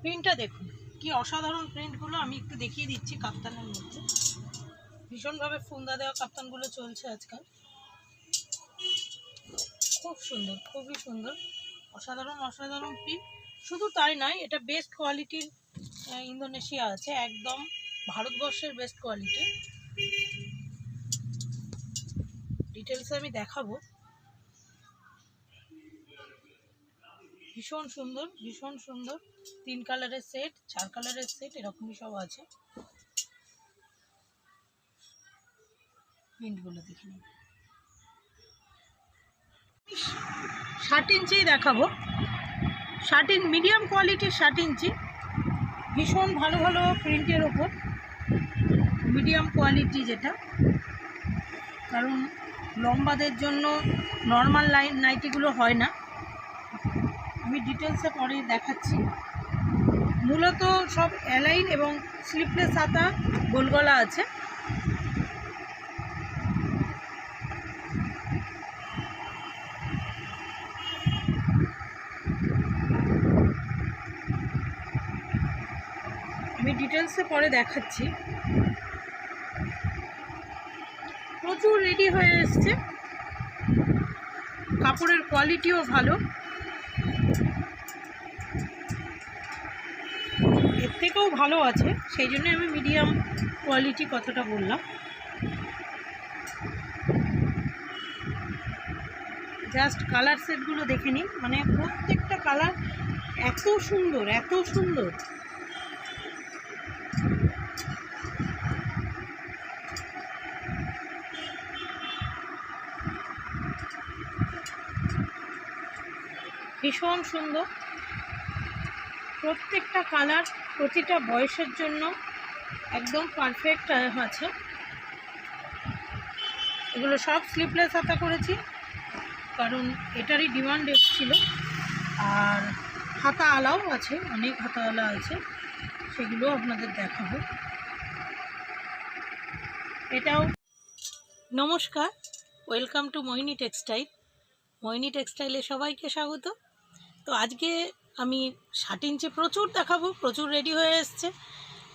প্রিন্টটা দেখুন কি অসাধারণ প্রিন্টগুলো। আমি একটু দেখিয়ে দিচ্ছি। কাপ্তানের মধ্যে ভীষণভাবে ফুন্দা দেওয়া কাপ্তানগুলো চলছে আজকাল। খুব সুন্দর, খুবই সুন্দর, অসাধারণ অসাধারণ প্রিন্ট। শুধু তাই নয়, এটা বেস্ট কোয়ালিটির ইন্দোনেশিয়া আছে, একদম ভারতবর্ষের বেস্ট কোয়ালিটি। ডিটেলসে আমি দেখাবো। ভীষণ সুন্দর, ভীষণ সুন্দর। 3 কালারের সেট, 4 কালারের সেট, এরকমই সব আছে। প্রিন্টগুলো দেখে নিন। 60 ইঞ্চি দেখাবো। 60 মিডিয়াম কোয়ালিটির 60 ইঞ্চি, ভীষণ ভালো ভালো প্রিন্টের ওপর মিডিয়াম কোয়ালিটি, যেটা কারণ লম্বাদের জন্য নর্মাল নাইটিগুলো হয় না। আমি ডিটেলসে পরে দেখাচ্ছি। মূলত সব অ্যালাইন এবং স্লিপলেস হাতা, গোলগলা আছে। আমি ডিটেলসে পরে দেখাচ্ছি। প্রচুর রেডি হয়ে এসছে, কাপড়ের কোয়ালিটিও ভালো। এর থেকেও ভালো আছে, সেই জন্য আমি মিডিয়াম কোয়ালিটি কথাটা বললাম। জাস্ট কালার সেটগুলো দেখে নিন, মানে প্রত্যেকটা কালার এত সুন্দর, এত সুন্দর। ভীষণ সুন্দর প্রত্যেকটা কালার, প্রতিটা বয়সের জন্য একদম পারফেক্ট আছে। এগুলো সব স্লিপলেস হাতা করেছি, কারণ এটারই ডিমান্ড এসেছিল। আর হাতা আলাও আছে, অনেক হাতা আলা আছে, সেগুলো আপনাদের দেখাবো। এটাও। নমস্কার, ওয়েলকাম টু মোহিনী টেক্সটাইল। মোহিনী টেক্সটাইলে সবাইকে স্বাগত। তো আজকে আমি 60 ইঞ্চি প্রচুর দেখাবো, প্রচুর রেডি হয়ে এসছে।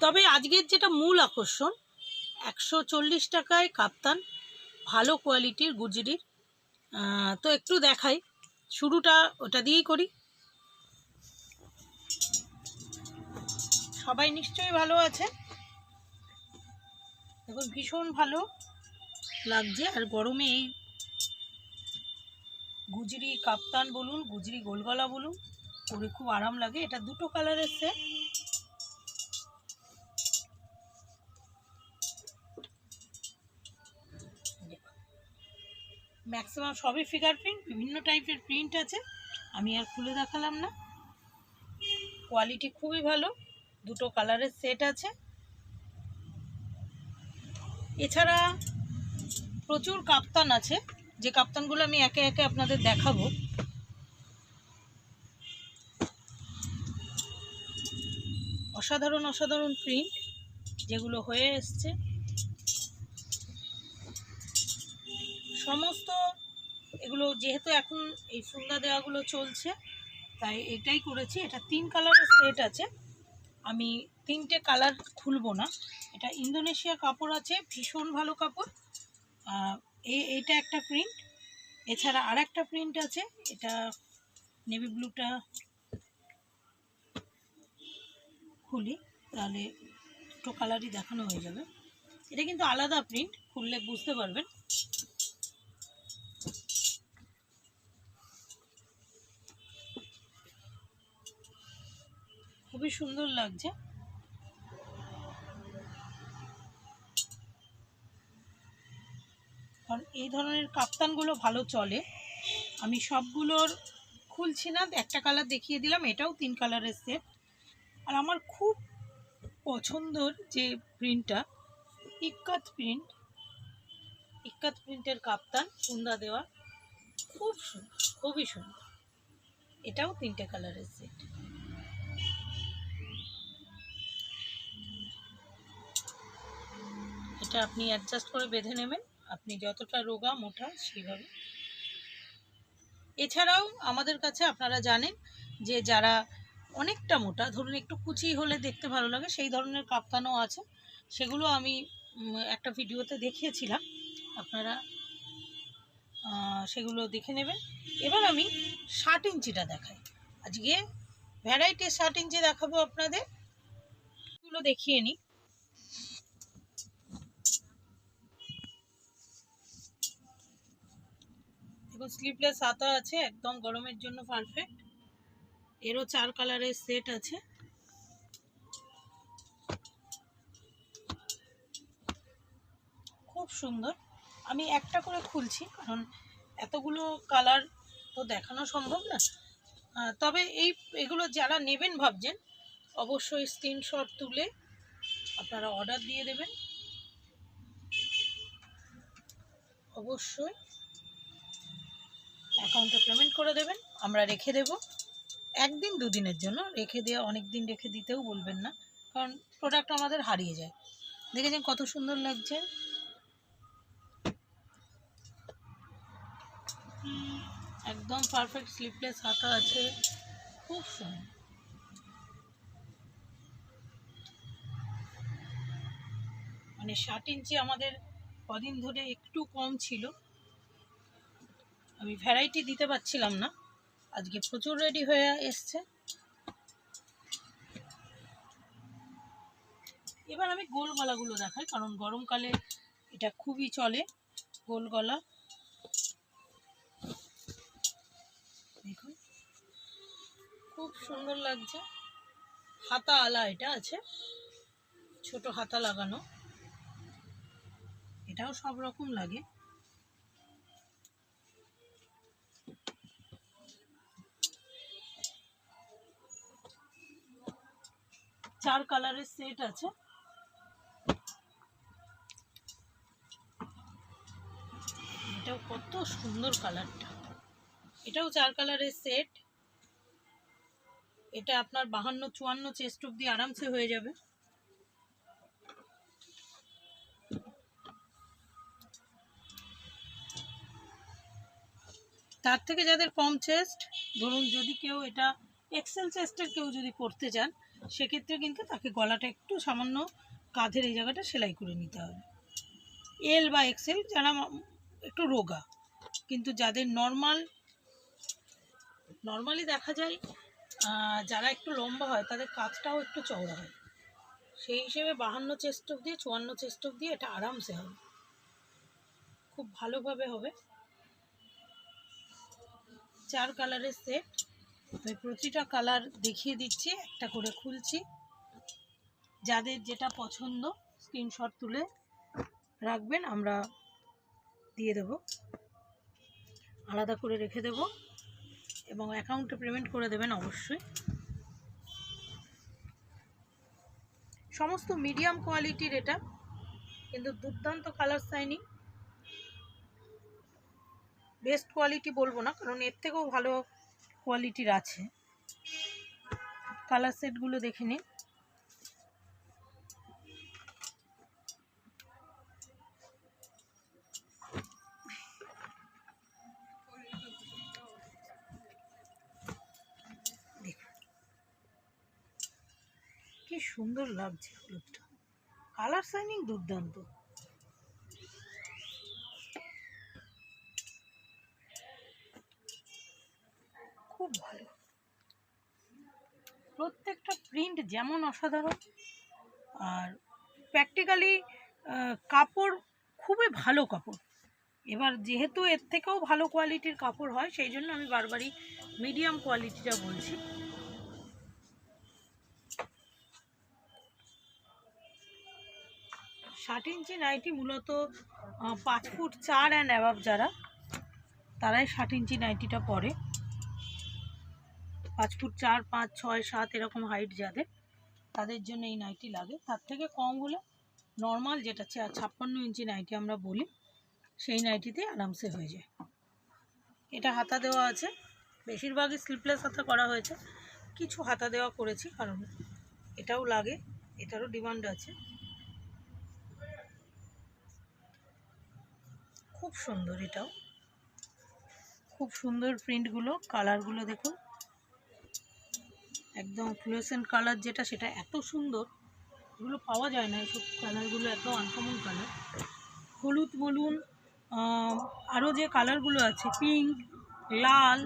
তবে আজকের যেটা মূল আকর্ষণ, 140 টাকায় কাপ্তান, ভালো কোয়ালিটির গুজরির। তো একটু দেখাই, শুরুটা ওটা দিয়েই করি। সবাই নিশ্চয়ই ভালো আছে। দেখুন ভীষণ ভালো লাগছে। আর গরমে এই গুজরি কাপ্তান বলুন, গুজরি গোলগলা বলুন, পরে খুব আরাম লাগে। এটা দুটো কালারের সেট। ম্যাক্সিমাম সবই ফিগার প্রিন্ট, বিভিন্ন টাইপের প্রিন্ট আছে, আমি আর খুলে দেখালাম না। কোয়ালিটি খুবই ভালো, দুটো কালারের সেট আছে। এছাড়া প্রচুর কাপ্তান আছে, যে কাপ্তানগুলো আমি একে একে আপনাদের দেখাবো। অসাধারণ অসাধারণ প্রিন্ট যেগুলো হয়ে এসছে, সমস্ত এগুলো যেহেতু এখন এই ফুন্দা দেওয়াগুলো চলছে, তাই এটাই করেছি। এটা 3 কালারের সেট আছে, আমি 3টে কালার খুলবো না। এটা ইন্দোনেশিয়া কাপড় আছে, ভীষণ ভালো কাপড়। এইটা একটা প্রিন্ট, এছাড়া আর একটা প্রিন্ট আছে। এটা নেভি ব্লুটা খুলি, তাহলে দুটো কালারই দেখানো হয়ে যাবে। এটা কিন্তু আলাদা প্রিন্ট, খুললে বুঝতে পারবেন। খুবই সুন্দর লাগছে। কারণ এই ধরনের কাপ্তানগুলো ভালো চলে। আমি সবগুলোর খুলছি না, একটা কালার দেখিয়ে দিলাম। এটাও 3 কালারের সেট। আর আমার খুব পছন্দর যে প্রিন্টটা, ইক্কাত প্রিন্ট, ইক্কাত প্রিন্টের কাপ্তান ফুন্দা দেওয়া, খুব সুন্দর, খুবই সুন্দর। এটাও 3টে কালারের সেট। এটা আপনি অ্যাডজাস্ট করে বেঁধে নেবেন, আপনি যতটা রোগা মোটা সেইভাবে। এছাড়াও আমাদের কাছে আপনারা জানেন যে যারা অনেকটা মোটা, ধরুন একটু কুচি হলে দেখতে ভালো লাগে সেই ধরনের কাপ্তানও আছে। সেগুলো আমি একটা ভিডিওতে দেখিয়েছিলাম, আপনারা সেগুলো দেখে নেবেন। এবার আমি 60 ইঞ্চিটা দেখাই। আজকে ভ্যারাইটি 60 ইঞ্চি দেখাবো আপনাদের, এগুলো দেখিয়ে নিই। দেখুন স্লিভলেস হাতা আছে, একদম গরমের জন্য পারফেক্ট। এরও 4 কালারের সেট আছে। খুব সুন্দর। আমি একটা করে খুলছি কারণ এতগুলো কালার তো দেখানো সম্ভব না। তবে এগুলো যারা নেবেন ভাবছেন অবশ্যই স্ক্রিনশট তুলে আপনারা অর্ডার দিয়ে দেবেন। অবশ্যই অ্যাকাউন্টে পেমেন্ট করে দেবেন, আমরা রেখে দেব একদিন দুদিনের জন্য। রেখে দেওয়া অনেক দিন রেখে দিতেও বলবেন না, কারণ প্রোডাক্ট আমাদের হারিয়ে যায়। দেখেছেন কত সুন্দর লাগছে। একদম পারফেক্ট স্লিভলেস হাতা আছে, খুব সুন্দর। মানে 60 ইঞ্চি আমাদের কদিন ধরে একটু কম ছিল, আমি ভ্যারাইটি দিতে পারছিলাম না, আজকে প্রচুর রেডি হয়ে এসছে। এবার আমি গোল গলাগুলো দেখাই, কারণ গরমকালে এটা খুবই চলে গোল গলা। দেখুন খুব সুন্দর লাগছে। হাতা আলা এটা আছে, ছোট হাতা লাগানো, এটাও সব রকম লাগে। চার কালারের সেট আছে। এটাও কত সুন্দর কালারটা, এটাও 4 কালারের সেট। এটা আপনার 52-54 চেস্ট অব্দি আরামসে হয়ে যাবে। তার থেকে যাদের কম চেস্ট, ধরুন যদি কেউ এটা এক্সেল চেস্টের কেউ যদি করতে চান, সেক্ষেত্রে কিন্তু তাকে গলাটা একটু সামান্য কাঁধের এই জায়গাটা সেলাই করে নিতে হবে। এল বা এক্সেল যারা একটু রোগা, কিন্তু যাদের নর্মালি দেখা যায় যারা একটু লম্বা হয় তাদের কাঁধটাও একটু চওড়া হয়, সেই হিসেবে 52 চেস্ট অব্দি 54 চেস্ট অব্দি এটা আরামসে হবে, খুব ভালোভাবে হবে। 4 কালারের সেট, আমি প্রতিটা কালার দেখিয়ে দিচ্ছি, একটা করে খুলছি। যাদের যেটা পছন্দ স্ক্রিনশট তুলে রাখবেন, আমরা দিয়ে দেব, আলাদা করে রেখে দেব এবং অ্যাকাউন্টে পেমেন্ট করে দেবেন অবশ্যই। সমস্ত মিডিয়াম কোয়ালিটির এটা, কিন্তু দুর্দান্ত কালার শাইনিং। বেস্ট কোয়ালিটি বলবো না, কারণ এর থেকেও ভালো কোয়ালিটির আছে। কালার সেটগুলো দেখে নিন। কি সুন্দর লাগছে হলুদটা, কালার শাইনিং দুর্দান্ত। খুব ভালো, প্রত্যেকটা প্রিন্ট যেমন অসাধারণ, আর প্র্যাকটিক্যালি কাপড় খুবই ভালো কাপড়। এবার যেহেতু এর থেকেও ভালো কোয়ালিটির কাপড় হয়, সেই জন্য আমি বারবারই মিডিয়াম কোয়ালিটিটা বলছি। ষাট ইঞ্চি নাইটি মূলত 5 ফুট 4 অ্যান্ড অ্যাবাভ যারা, তারাই 60 ইঞ্চি নাইটিটা পরে। 5 ফুট 4, 5, 6, 7 এরকম হাইট যাদের, তাদের জন্য এই নাইটি লাগে। তার থেকে কম হলে নর্মাল যেটা 56 ইঞ্চি নাইটি আমরা বলি, সেই নাইটিতে আরামসে হয়ে যায়। এটা হাতা দেওয়া আছে, বেশিরভাগই স্লিভলেস হাতা করা হয়েছে, কিছু হাতা দেওয়া করেছি কারণ এটাও লাগে, এটারও ডিমান্ড আছে। খুব সুন্দর, এটাও খুব সুন্দর প্রিন্টগুলো, কালারগুলো দেখুন একদম ফ্লুওরেসেন্ট কালার যেটা, সেটা এত সুন্দর, এগুলো পাওয়া যায় না। এইসব কালারগুলো একদম আনকমন কালার। হলুদ বলুন, আরও যে কালারগুলো আছে পিঙ্ক, লাল,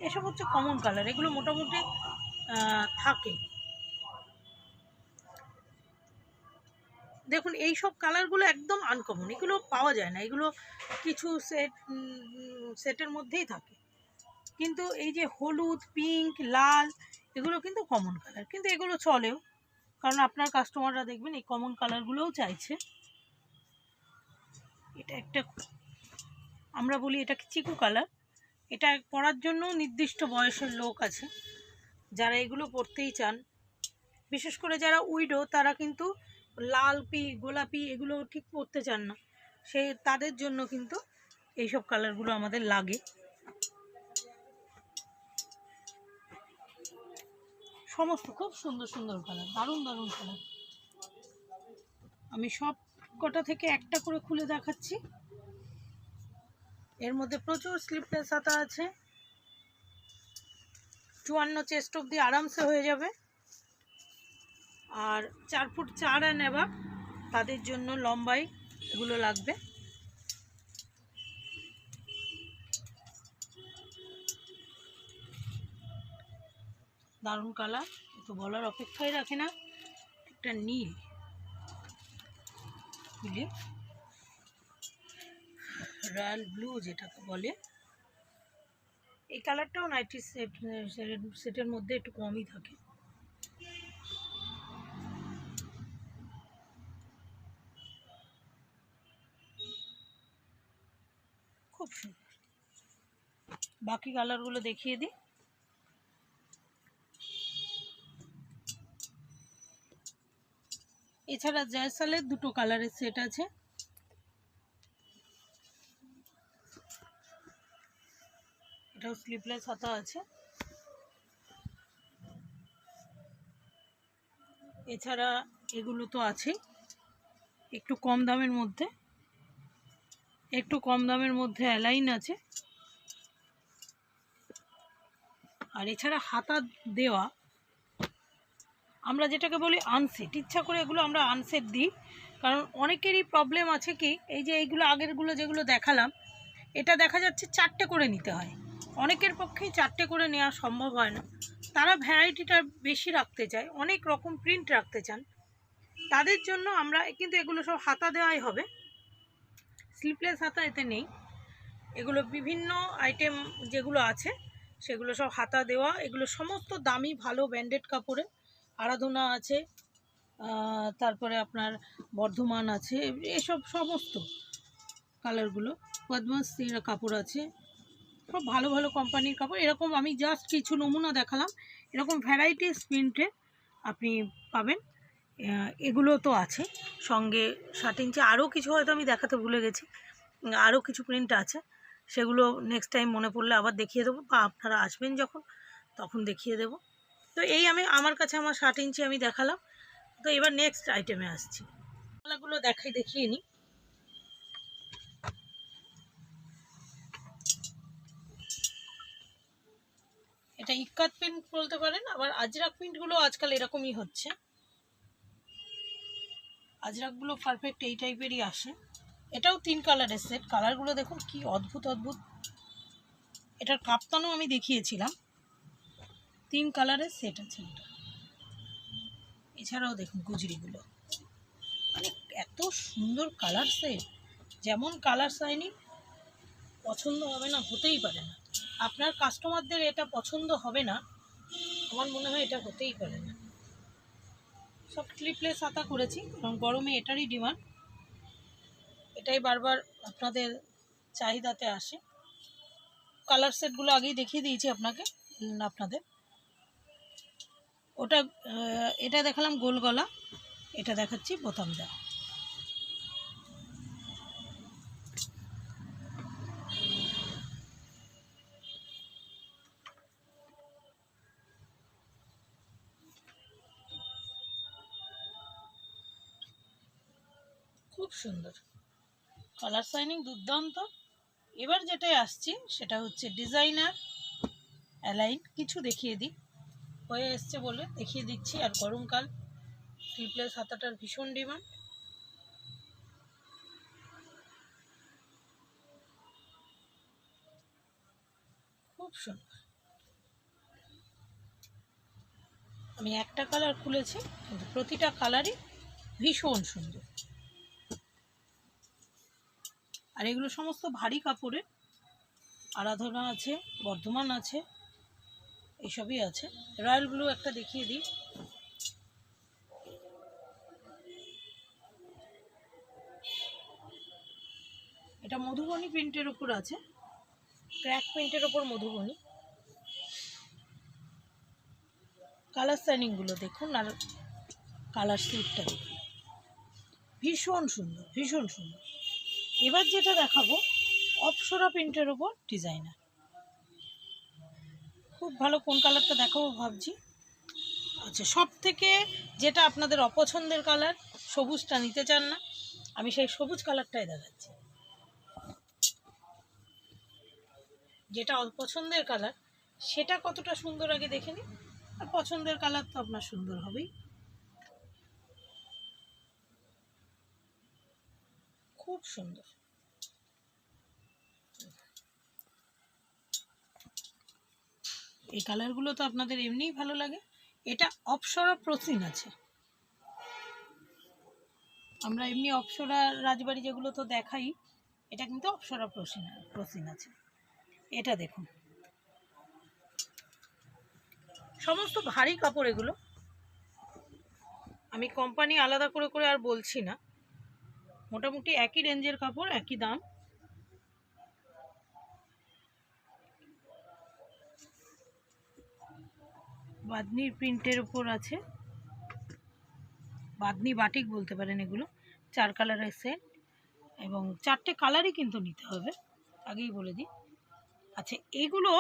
এসব হচ্ছে কমন কালার, এগুলো মোটামুটি থাকে। দেখুন এই সব কালারগুলো একদম আনকমন, এগুলো পাওয়া যায় না, এগুলো কিছু সেটের মধ্যেই থাকে। কিন্তু এই যে হলুদ, পিঙ্ক, লাল, এগুলো কিন্তু কমন কালার, কিন্তু এগুলো চলেও, কারণ আপনার কাস্টমাররা দেখবেন এই কমন কালারগুলোও চাইছে। এটা একটা, আমরা বলি এটাকে চিকু কালার। এটা পরার জন্য নির্দিষ্ট বয়সের লোক আছে যারা এগুলো পরতেই চান। বিশেষ করে যারা উইডো, তারা কিন্তু লাল, গোলাপি এগুলো ঠিক পরতে চান না, তাদের জন্য কিন্তু এইসব কালারগুলো আমাদের লাগে। সমস্ত খুব সুন্দর সুন্দর কালার, দারুণ দারুণ কালার। আমি সব কটা থেকে একটা করে খুলে দেখাচ্ছি। এর মধ্যে প্রচুর স্লিপলেস হাতা আছে, 54 চেস্ট অবধি আরামসে হয়ে যাবে। আর 4 ফুট 4 নেবা তাদের জন্য লম্বাই এগুলো লাগবে। দারুণ কালার, তো বলার অপেক্ষাই রাখে না। একটা নীল, রয়্যাল ব্লু যেটাকে বলে, এই কালারটাও নাইটি সেটের মধ্যে একটু কমই থাকে। খুব সুন্দর। বাকি কালারগুলো দেখিয়ে দিই। এছাড়া জয়সালের দুটো কালারের সেট আছে। এটাও স্লিপলেস হাতা আছে। এছাড়া এগুলো তো আছেই, একটু কম দামের মধ্যে, অ্যালাইন আছে। আর এছাড়া হাতা দেওয়া, আমরা যেটাকে বলি আনসেট, ইচ্ছা করে এগুলো আমরা আনসেট দিই, কারণ অনেকেরই প্রবলেম আছে কি, এই যে এইগুলো আগেরগুলো যেগুলো দেখালাম, এটা দেখা যাচ্ছে 4টে করে নিতে হয়, অনেকের পক্ষেই 4টে করে নেওয়া সম্ভব হয় না। তারা ভ্যারাইটিটা বেশি রাখতে চায়, অনেক রকম প্রিন্ট রাখতে চান, তাদের জন্য আমরা কিন্তু এগুলো সব হাতা দেওয়াই হবে, স্লিপলেস হাতা এতে নেই। এগুলো বিভিন্ন আইটেম যেগুলো আছে সেগুলো সব হাতা দেওয়া, এগুলো সমস্ত দামি ভালো ব্র্যান্ডেড কাপড়ে। আরাধনা আছে, তারপরে আপনার বর্ধমান আছে, এসব সমস্ত কালারগুলো, পদ্মাশ্রীর কাপড় আছে, সব ভালো ভালো কোম্পানির কাপড়। এরকম আমি জাস্ট কিছু নমুনা দেখালাম, এরকম ভ্যারাইটিস প্রিন্টে আপনি পাবেন। এগুলো তো আছে, সঙ্গে 60 ইঞ্চি আরও কিছু হয়তো আমি দেখাতে ভুলে গেছি, আরও কিছু প্রিন্ট আছে, সেগুলো নেক্সট টাইম মনে পড়লে আবার দেখিয়ে দেবো, বা আপনারা আসবেন যখন তখন দেখিয়ে দেবো। তো এই আমার কাছে আমার 60 ইঞ্চি আমি দেখালাম। তো এবার নেক্সট আইটেমে আসছি, গলাগুলো দেখিয়ে নিই। এটা ইক্কাত প্রিন্ট বলতে পারেন, আবার আজরাক প্রিন্টগুলো আজকাল এরকমই হচ্ছে, আজরাকগুলো পারফেক্ট এই টাইপেরই আসে। এটাও 3 কালারের সেট, কালারগুলো দেখুন কি অদ্ভুত অদ্ভুত। এটার কাপ্তানও আমি দেখিয়েছিলাম, 3 কালারের সেট আছে এটা। এছাড়াও দেখুন গুজরিগুলো, মানে এত সুন্দর কালার সেট, যেমন কালার শাইনিং, পছন্দ হবে না হতেই পারে না। আপনার কাস্টমারদের এটা পছন্দ হবে না, আমার মনে হয় এটা হতেই পারে না। সব স্লিপলেস হাতা করেছি, এবং গরমে এটারই ডিমান্ড, এটাই বারবার আপনাদের চাহিদাতে আসে। কালার সেটগুলো আগেই দেখিয়ে দিয়েছি আপনাদের। ওটা এটা দেখালাম গোল গলা, এটা দেখাচ্ছি বোতাম দেওয়া। খুব সুন্দর কালার শাইনিং, দুর্দান্ত। এবার যেটাই আসছি সেটা হচ্ছে ডিজাইনার অ্যালাইন। কিছু দেখিয়ে দিই, হয়ে এসছে বলে দেখিয়ে দিচ্ছি। আর গরমকাল স্লিভলেস হাতাটার ভীষণ ডিমান্ড। খুব সুন্দর। আমি একটা কালার খুলেছি, কিন্তু প্রতিটা কালারই ভীষণ সুন্দর। আর এগুলো সমস্ত ভারী কাপড়ের, আরাধনা আছে, বর্ধমান আছে, এসবই আছে। রয়্যাল ব্লু একটা দেখিয়ে দিই। এটা মধুবনী প্রিন্টের উপর আছে, ক্র্যাক প্রিন্টের ওপর মধুবনী। কালার সাইনিংগুলো দেখুন, আর কালার স্লিপটা দেখুন, ভীষণ সুন্দর, ভীষণ সুন্দর। এবার যেটা দেখাবো অপসরা প্রিন্টের ওপর ডিজাইনার। খুব ভালো। কোন কালারটা দেখাবো ভাবছি। আচ্ছা, সব থেকে যেটা আপনাদের অপছন্দের কালার, সবুজটা নিতে চান না, আমি সেই সবুজ কালারটাই দেখাচ্ছি। যেটা অপছন্দের কালার সেটা কতটা সুন্দর আগে দেখে নিন, আর পছন্দের কালার তো আপনার সুন্দর হবেই। খুব সুন্দর। এই কালারগুলো তো আপনাদের এমনিই ভালো লাগে। এটা অপসরা প্রসিন আছে। আমরা এমনি অপসরা রাজবাড়ি যেগুলো তো দেখাই, এটা কিন্তু অপসরা প্রসিন আছে। এটা দেখুন, সমস্ত ভারী কাপড় এগুলো। আমি কোম্পানি আলাদা করে করে আর বলছি না, মোটামুটি একই রেঞ্জের কাপড়, একই দাম। বাদনির প্রিন্টের উপর আছে, বাদনি বাটিক বলতে পারেন এগুলো। 4 কালারের সেট, এবং 4টে কালারই কিন্তু নিতে হবে, আগেই বলে দিই। আচ্ছা, এইগুলো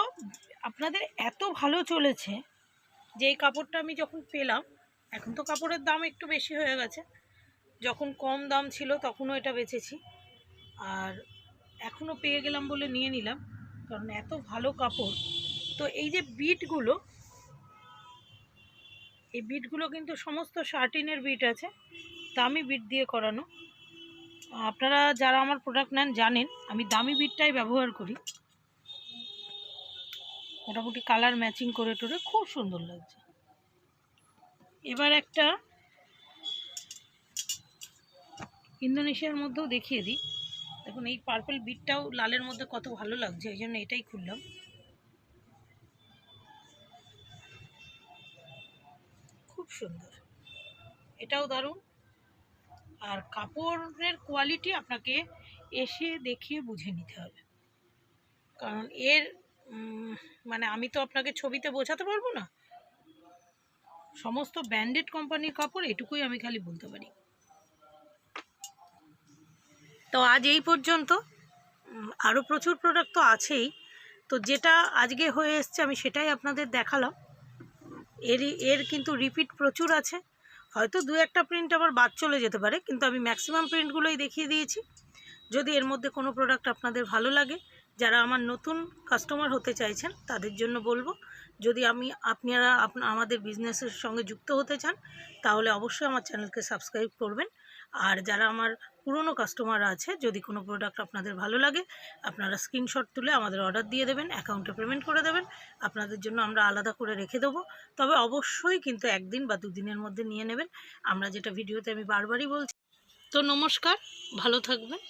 আপনাদের এত ভালো চলেছে যে এই কাপড়টা আমি যখন পেলাম, এখন তো কাপড়ের দাম একটু বেশি হয়ে গেছে, যখন কম দাম ছিল তখনও এটা বেচেছি, আর এখনও পেয়ে গেলাম বলে নিয়ে নিলাম, কারণ এত ভালো কাপড়। তো এই যে বিটগুলো, এই বিটগুলো কিন্তু সমস্ত শার্টিনের বিট আছে, দামি বিট দিয়ে করানো। আপনারা যারা আমার প্রোডাক্ট নেন জানেন আমি দামি বিটটাই ব্যবহার করি। মোটামুটি কালার ম্যাচিং করে টোরে খুব সুন্দর লাগছে। এবার একটা ইন্দোনেশিয়ার মধ্যেও দেখিয়ে দিই। দেখুন, এই পার্পল বিটটাও লালের মধ্যে কত ভালো লাগছে, এই জন্য এটাই খুললাম। খুব সুন্দর, এটাও দারুণ। আর কাপড়ের কোয়ালিটি আপনাকে এসে দেখিয়ে বুঝে নিতে হবে, কারণ এর মানে আমি তো আপনাকে ছবিতে বোঝাতে পারবো না। সমস্ত ব্র্যান্ডেড কোম্পানির কাপড়, এটুকুই আমি খালি বলতে পারি। তো আজ এই পর্যন্ত। আরও প্রচুর প্রোডাক্ট তো আছেই, তো যেটা আজকে হয়ে এসছে আমি সেটাই আপনাদের দেখালাম। এর কিন্তু রিপিট প্রচুর আছে, হয়তো 2-1টা প্রিন্ট আবার বাদ চলে যেতে পারে, কিন্তু আমি ম্যাক্সিমাম প্রিন্টগুলোই দেখিয়ে দিয়েছি। যদি এর মধ্যে কোনো প্রোডাক্ট আপনাদের ভালো লাগে, যারা আমার নতুন কাস্টমার হতে চাইছেন তাদের জন্য বলবো, যদি আপনারা আমাদের বিজনেসের সঙ্গে যুক্ত হতে চান তাহলে অবশ্যই আমার চ্যানেলকে সাবস্ক্রাইব করবেন। আর যারা আমার পুরনো কাস্টমার আছে, যদি কোনো প্রোডাক্ট আপনাদের ভালো লাগে আপনারা স্ক্রিনশট তুলে আমাদের অর্ডার দিয়ে দেবেন, অ্যাকাউন্টে পেমেন্ট করে দেবেন, আপনাদের জন্য আমরা আলাদা করে রেখে দেবো। তবে অবশ্যই কিন্তু 1 দিন বা 2 দিনের মধ্যে নিয়ে নেবেন, আমরা যেটা ভিডিওতে আমি বারবারই বলছি। তো নমস্কার, ভালো থাকবেন।